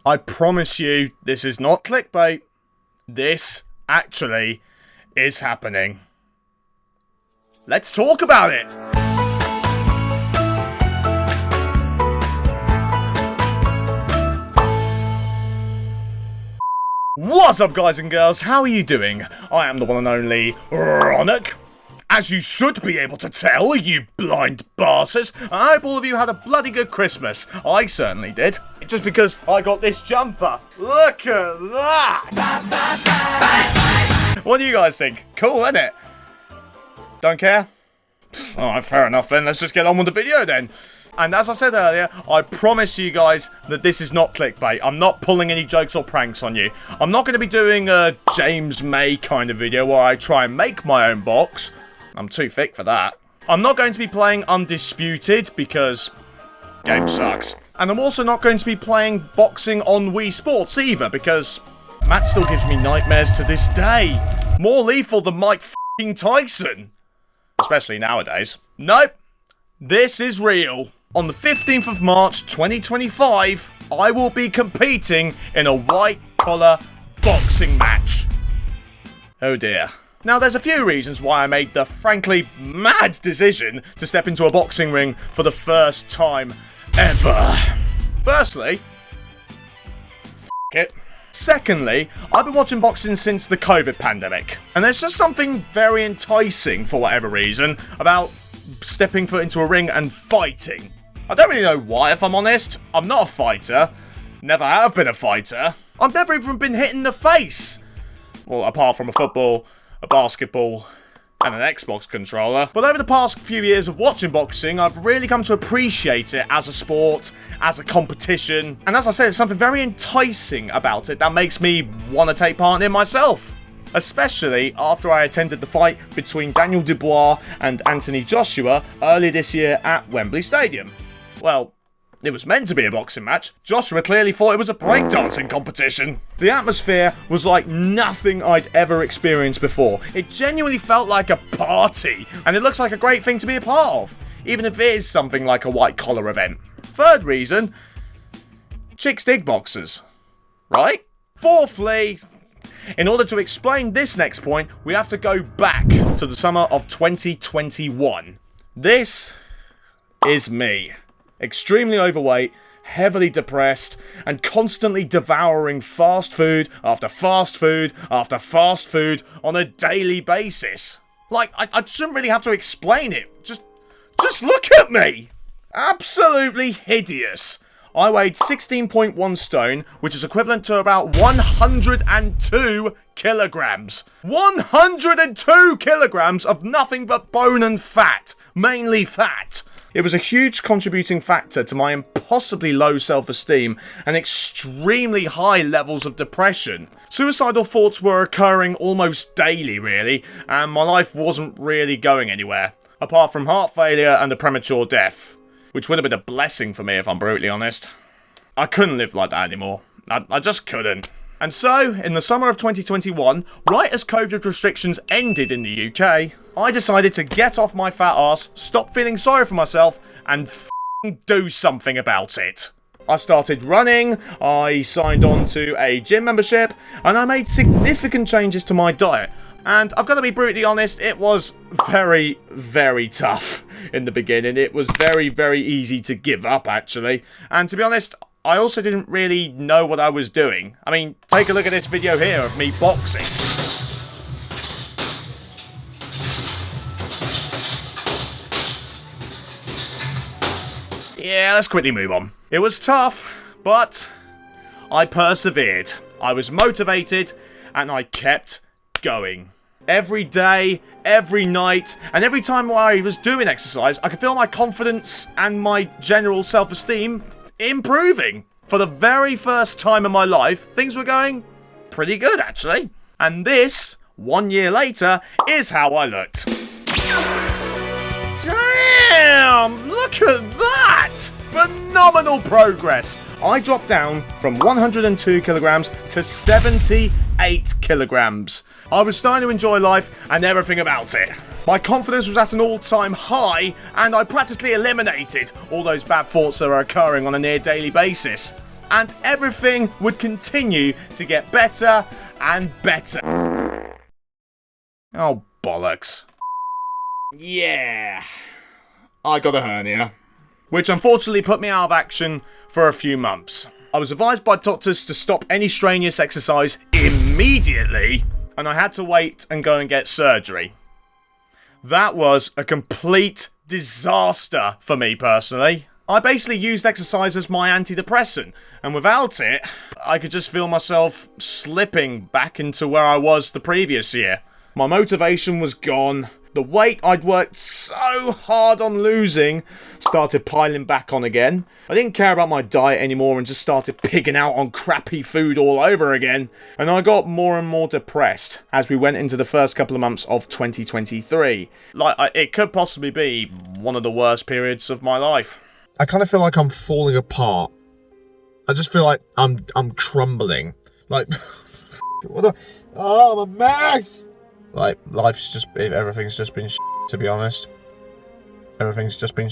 I promise you, this is not clickbait. This actually is happening. Let's talk about it! What's up, guys and girls? How are you doing? I am the one and only ronnoC. As you should be able to tell, you blind bastards, I hope all of you had a bloody good Christmas. I certainly did. Just because I got this jumper. Look at that! What do you guys think? Cool, isn't it? Don't care? Alright, fair enough then. Let's just get on with the video then. And as I said earlier, I promise you guys that this is not clickbait. I'm not pulling any jokes or pranks on you. I'm not going to be doing a James May kind of video where I try and make my own box. I'm too thick for that. I'm not going to be playing Undisputed because game sucks. And I'm also not going to be playing boxing on Wii Sports either because Matt still gives me nightmares to this day. More lethal than Mike f***ing Tyson. Especially nowadays. Nope. This is real. On the 15th of March 2025, I will be competing in a white-collar boxing match. Oh dear. Now, there's a few reasons why I made the frankly mad decision to step into a boxing ring for the first time ever. Firstly, f*** it. Secondly, I've been watching boxing since the COVID pandemic, and there's just something very enticing, for whatever reason, about stepping foot into a ring and fighting. I don't really know why, if I'm honest. I'm not a fighter. Never have been a fighter. I've never even been hit in the face. Well, apart from a football, a basketball, and an Xbox controller. But over the past few years of watching boxing, I've really come to appreciate it as a sport, as a competition. And as I said, it's something very enticing about it that makes me want to take part in it myself. Especially after I attended the fight between Daniel Dubois and Anthony Joshua earlier this year at Wembley Stadium. Well, it was meant to be a boxing match. Joshua clearly thought it was a breakdancing competition. The atmosphere was like nothing I'd ever experienced before. It genuinely felt like a party, and it looks like a great thing to be a part of, even if it is something like a white-collar event. Third reason, chicks dig boxers, right? Fourthly, in order to explain this next point, we have to go back to the summer of 2021. This is me. Extremely overweight, heavily depressed, and constantly devouring fast food after fast food after fast food on a daily basis. Like, I shouldn't really have to explain it. Just look at me! Absolutely hideous. I weighed 16.1 stone, which is equivalent to about 102 kilograms. 102 kilograms of nothing but bone and fat. Mainly fat. It was a huge contributing factor to my impossibly low self-esteem and extremely high levels of depression. Suicidal thoughts were occurring almost daily, really, and my life wasn't really going anywhere, apart from heart failure and a premature death, which would have been a blessing for me if I'm brutally honest. I couldn't live like that anymore. I just couldn't. And so, in the summer of 2021, right as COVID restrictions ended in the UK, I decided to get off my fat ass, stop feeling sorry for myself, and f***ing do something about it. I started running, I signed on to a gym membership, and I made significant changes to my diet. And I've got to be brutally honest, it was very, very tough in the beginning. It was very, very easy to give up, actually. And to be honest, I also didn't really know what I was doing. I mean, take a look at this video here of me boxing. Yeah, let's quickly move on. It was tough, but I persevered. I was motivated, and I kept going. Every day, every night, and every time I was doing exercise, I could feel my confidence and my general self-esteem improving. For the very first time in my life, things were going pretty good, actually. And this, 1 year later, is how I looked. Damn! Look at that! Phenomenal progress! I dropped down from 102 kilograms to 78 kilograms. I was starting to enjoy life and everything about it. My confidence was at an all-time high, and I practically eliminated all those bad thoughts that are occurring on a near daily basis. and everything would continue to get better and better. Oh, bollocks. Yeah. I got a hernia, which unfortunately put me out of action for a few months. I was advised by doctors to stop any strenuous exercise immediately, and I had to wait and go and get surgery. That was a complete disaster for me personally. I basically used exercise as my antidepressant, and without it, I could just feel myself slipping back into where I was the previous year. My motivation was gone. The weight I'd worked so hard on losing started piling back on again. I didn't care about my diet anymore and just started pigging out on crappy food all over again. And I got more and more depressed as we went into the first couple of months of 2023. It could possibly be one of the worst periods of my life. I kind of feel like I'm falling apart. I just feel like I'm crumbling. Like, I'm a mess! Like, everything's just been to be honest. Everything's just been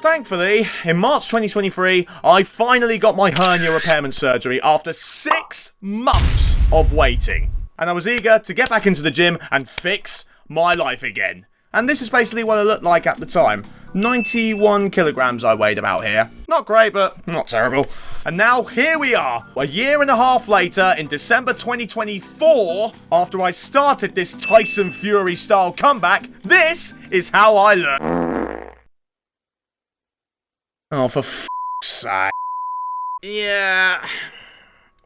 Thankfully, in March 2023, I finally got my hernia repairment surgery after 6 months of waiting. And I was eager to get back into the gym and fix my life again. And this is basically what I looked like at the time. 91 kilograms I weighed about here. Not great, but not terrible. And now here we are, a year and a half later in December 2024, after I started this Tyson Fury style comeback. This is how I look. Oh, for f***'s sake. Yeah.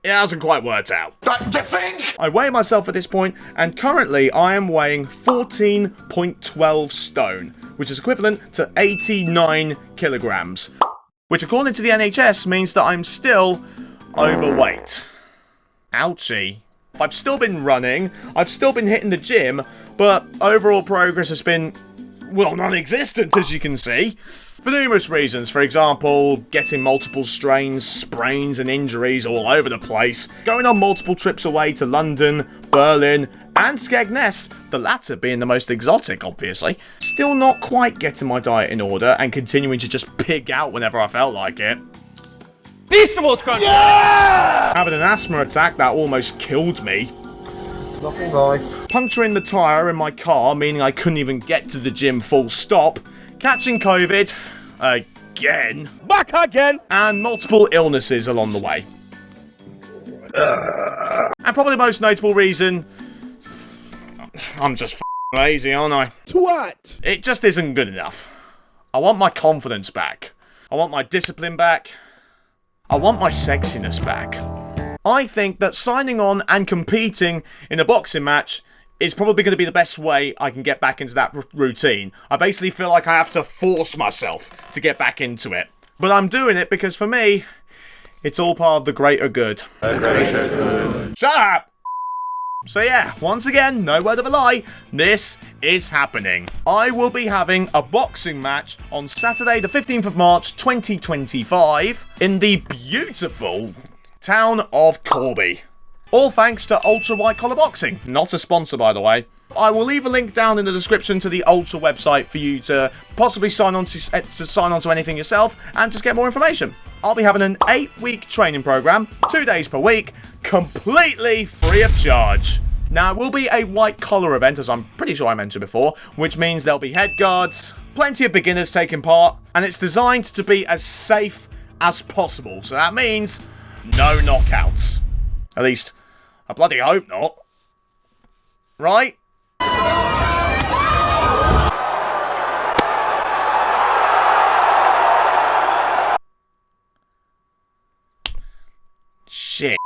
It hasn't quite worked out. You think? I weigh myself at this point, and currently I am weighing 14.12 stone, which is equivalent to 89 kilograms. Which, according to the NHS, means that I'm still overweight. Ouchie. I've still been running, I've still been hitting the gym, but overall progress has been, well, non-existent, as you can see. For numerous reasons, for example, getting multiple strains, sprains and injuries all over the place, going on multiple trips away to London, Berlin and Skegness, the latter being the most exotic obviously, still not quite getting my diet in order and continuing to just pig out whenever I felt like it. Vegetables country! Yeah! Having an asthma attack that almost killed me. Nothing life. Puncturing the tyre in my car, meaning I couldn't even get to the gym full stop. Catching COVID, again. Back again! And multiple illnesses along the way. And probably the most notable reason, I'm just f***ing lazy, aren't I? What? It just isn't good enough. I want my confidence back. I want my discipline back. I want my sexiness back. I think that signing on and competing in a boxing match is probably going to be the best way I can get back into that routine. I basically feel like I have to force myself to get back into it. But I'm doing it because for me, it's all part of the greater good. Shut up! So yeah, once again, no word of a lie, this is happening. I will be having a boxing match on Saturday the 15th of March 2025 in the beautiful town of Corby. All thanks to Ultra White Collar Boxing. Not a sponsor, by the way. I will leave a link down in the description to the Ultra website for you to possibly sign on to anything yourself and just get more information. I'll be having an 8-week training program, 2 days per week, completely free of charge. Now, it will be a white collar event, as I'm pretty sure I mentioned before, which means there'll be head guards, plenty of beginners taking part, and it's designed to be as safe as possible. So that means no knockouts. At least, I bloody hope not. Right? Shit.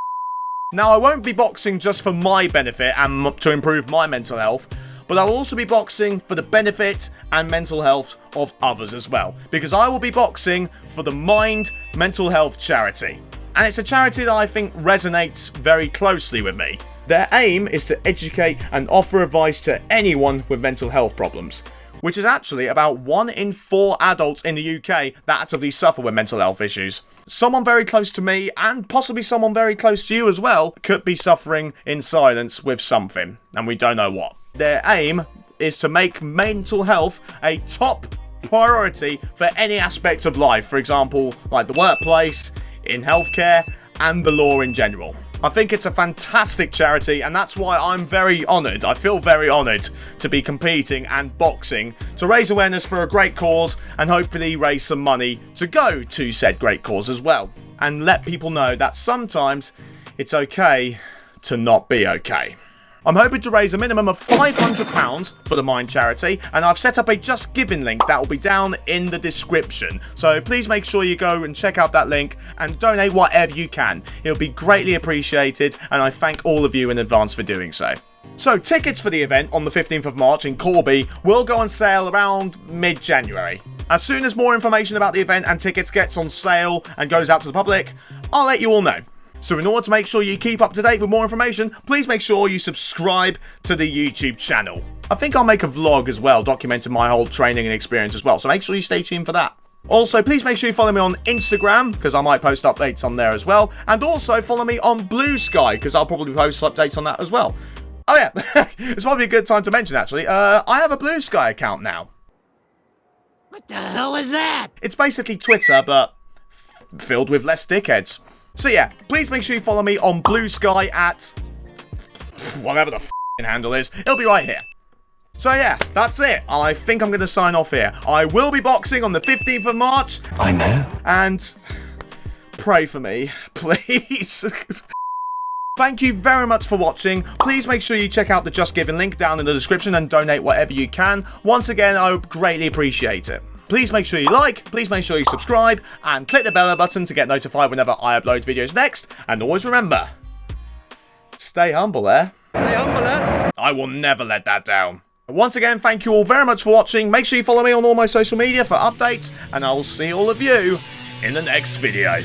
Now, I won't be boxing just for my benefit and to improve my mental health, but I will also be boxing for the benefit and mental health of others as well, because I will be boxing for the Mind Mental Health charity. And it's a charity that I think resonates very closely with me. Their aim is to educate and offer advice to anyone with mental health problems, which is actually about 1 in 4 adults in the UK that actively suffer with mental health issues. Someone very close to me, and possibly someone very close to you as well, could be suffering in silence with something, and we don't know what. Their aim is to make mental health a top priority for any aspect of life. For example, like the workplace, in healthcare, and the law in general. I think it's a fantastic charity, and that's why I'm very honoured. I feel very honoured to be competing and boxing to raise awareness for a great cause and hopefully raise some money to go to said great cause as well. And let people know that sometimes it's okay to not be okay. I'm hoping to raise a minimum of £500 for the Mind charity, and I've set up a Just Giving link that will be down in the description. So please make sure you go and check out that link and donate whatever you can. It'll be greatly appreciated, and I thank all of you in advance for doing so. So tickets for the event on the 15th of March in Corby will go on sale around mid-January. As soon as more information about the event and tickets gets on sale and goes out to the public, I'll let you all know. So in order to make sure you keep up to date with more information, please make sure you subscribe to the YouTube channel. I think I'll make a vlog as well, documenting my whole training and experience as well, so make sure you stay tuned for that. Also, please make sure you follow me on Instagram, because I might post updates on there as well, and also follow me on Blue Sky, because I'll probably post updates on that as well. Oh yeah, it's probably a good time to mention actually, I have a Blue Sky account now. What the hell was that? It's basically Twitter, but filled with less dickheads. So yeah, please make sure you follow me on Blue Sky at whatever the handle is. It'll be right here. So yeah, that's it. I think I'm going to sign off here. I will be boxing on the 15th of March. I know. And pray for me, please. Thank you very much for watching. Please make sure you check out the Just Giving link down in the description and donate whatever you can. Once again, I would greatly appreciate it. Please make sure you like, please make sure you subscribe, and click the bell button to get notified whenever I upload videos next. And always remember, stay humble, eh? Stay humble, eh? I will never let that down. Once again, thank you all very much for watching. Make sure you follow me on all my social media for updates, and I will see all of you in the next video.